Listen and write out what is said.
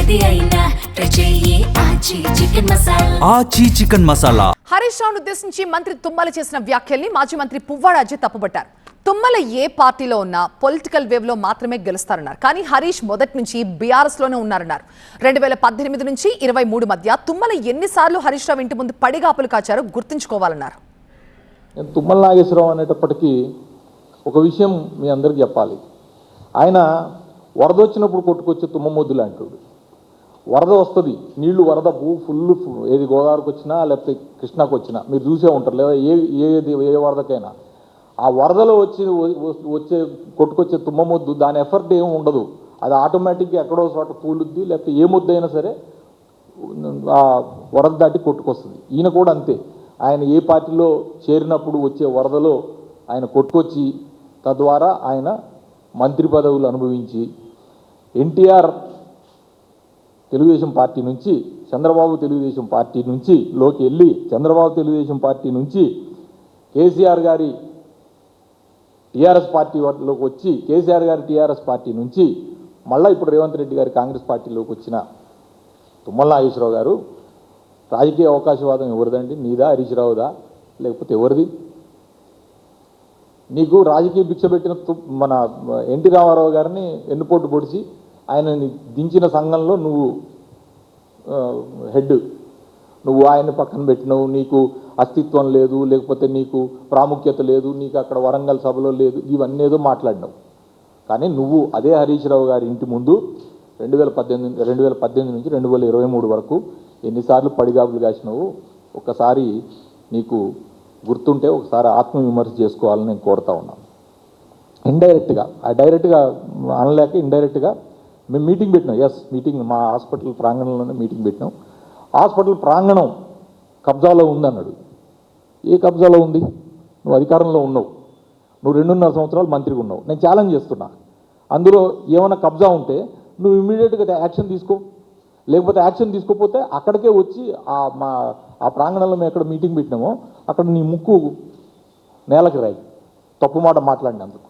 ఏది అయినా చెయ్యి ఆచి చికెన్ మసాలా. ఆచి చికెన్ మసాలా. హరీష్ రావును ఉద్దేశించి మంత్రి తుమ్మల చేసిన వ్యాఖ్యల్ని మాజీ మంత్రి పువ్వాడ అజయ్ తప్పుపట్టారు. తుమ్మల ఏ పార్టీలో ఉన్నా పొలిటికల్ వేవ్ లో మాత్రమే గెలుస్తారన్నారు. కానీ హరీష్ మొదటి నుంచి బీఆర్ఎస్ లోనే ఉన్నారన్నారు. 2018 నుంచి 23 మధ్య తుమ్మల ఎన్నిసార్లు హరీష్ రావు ఇంటి ముందు పడిగాపులు కాచారో గుర్తుంచుకోవాలన్నారు. తుమ్మల నాగేశ్వరరావు అనేటప్పటికీ ఒక విషయం మీ అందరికి చెప్పాలి. ఆయన వరద వచ్చినప్పుడు కొట్టుకొచ్చే తుమ్మ మొద్దు లాంటివాడు. వరద వస్తుంది, నీళ్లు వరద ఫుల్ ఏది గోదావరికి వచ్చినా లేకపోతే కృష్ణాకు వచ్చినా మీరు చూసే ఉంటారు, లేదా ఏ వరదకైనా ఆ వరదలో వచ్చే కొట్టుకొచ్చే తుమ్మ మొద్దు దాని ఎఫర్ట్ ఏమి ఉండదు. అది ఆటోమేటిక్గా ఎక్కడో చోట కూలుద్ది, లేకపోతే ఏ మొద్దు అయినా సరే ఆ వరద దాటి కొట్టుకొస్తుంది. ఈయన కూడా అంతే. ఆయన ఏ పార్టీలో చేరినప్పుడు వచ్చే వరదలో ఆయన కొట్టుకొచ్చి తద్వారా ఆయన మంత్రి పదవులు అనుభవించి ఎన్టీఆర్ తెలుగుదేశం పార్టీ నుంచి చంద్రబాబు తెలుగుదేశం పార్టీ నుంచి లోకి వెళ్ళి చంద్రబాబు తెలుగుదేశం పార్టీ నుంచి కేసీఆర్ గారి టీఆర్ఎస్ పార్టీలోకి వచ్చి కేసీఆర్ గారి టీఆర్ఎస్ పార్టీ నుంచి మళ్ళీ ఇప్పుడు రేవంత్ రెడ్డి గారి కాంగ్రెస్ పార్టీలోకి వచ్చిన తుమ్మల నాగేశ్వరరావు గారు రాజకీయ అవకాశవాదం ఎవరిదండి? నీదా, హరీష్ రావుదా, లేకపోతే ఎవరిది? నీకు రాజకీయ భిక్ష పెట్టిన మన ఎన్టీ రామారావు గారిని ఎన్నుపోటు పొడిచి ఆయనని దించిన సంఘంలో నువ్వు హెడ్, నువ్వు ఆయన పక్కన పెట్టినవు. నీకు అస్తిత్వం లేదు, లేకపోతే నీకు ప్రాముఖ్యత లేదు, నీకు అక్కడ వరంగల్ సభలో లేదు, ఇవన్నీ ఏదో మాట్లాడినావు. కానీ నువ్వు అదే హరీష్ రావు గారి ఇంటి ముందు 2018 నుంచి 2023 వరకు ఎన్నిసార్లు పడిగాపులు కాసినావు ఒక్కసారి నీకు గుర్తుంటే ఒకసారి ఆత్మవిమర్శ చేసుకోవాలని నేను కోరుతా ఉన్నాను. ఇండైరెక్ట్గా డైరెక్ట్గా అనలేక ఇండైరెక్ట్గా మేము మీటింగ్ పెట్టినాం. మీటింగ్ మా హాస్పిటల్ ప్రాంగణంలోనే మీటింగ్ పెట్టినాం. హాస్పిటల్ ప్రాంగణం కబ్జాలో ఉందన్నాడు. ఏ కబ్జాలో ఉంది? నువ్వు అధికారంలో ఉన్నావు, నువ్వు 2.5 సంవత్సరాలు మంత్రిగా ఉన్నావు. నేను ఛాలెంజ్ చేస్తున్నా, అందులో ఏమైనా కబ్జా ఉంటే నువ్వు ఇమ్మీడియట్గా యాక్షన్ తీసుకో. లేకపోతే యాక్షన్ తీసుకోకపోతే అక్కడికే వచ్చి ఆ ప్రాంగణంలో మేము ఎక్కడ మీటింగ్ పెట్టినామో అక్కడ నీ ముక్కు నేలకి రాయి తప్పు మాట మాట్లాడినందుకు.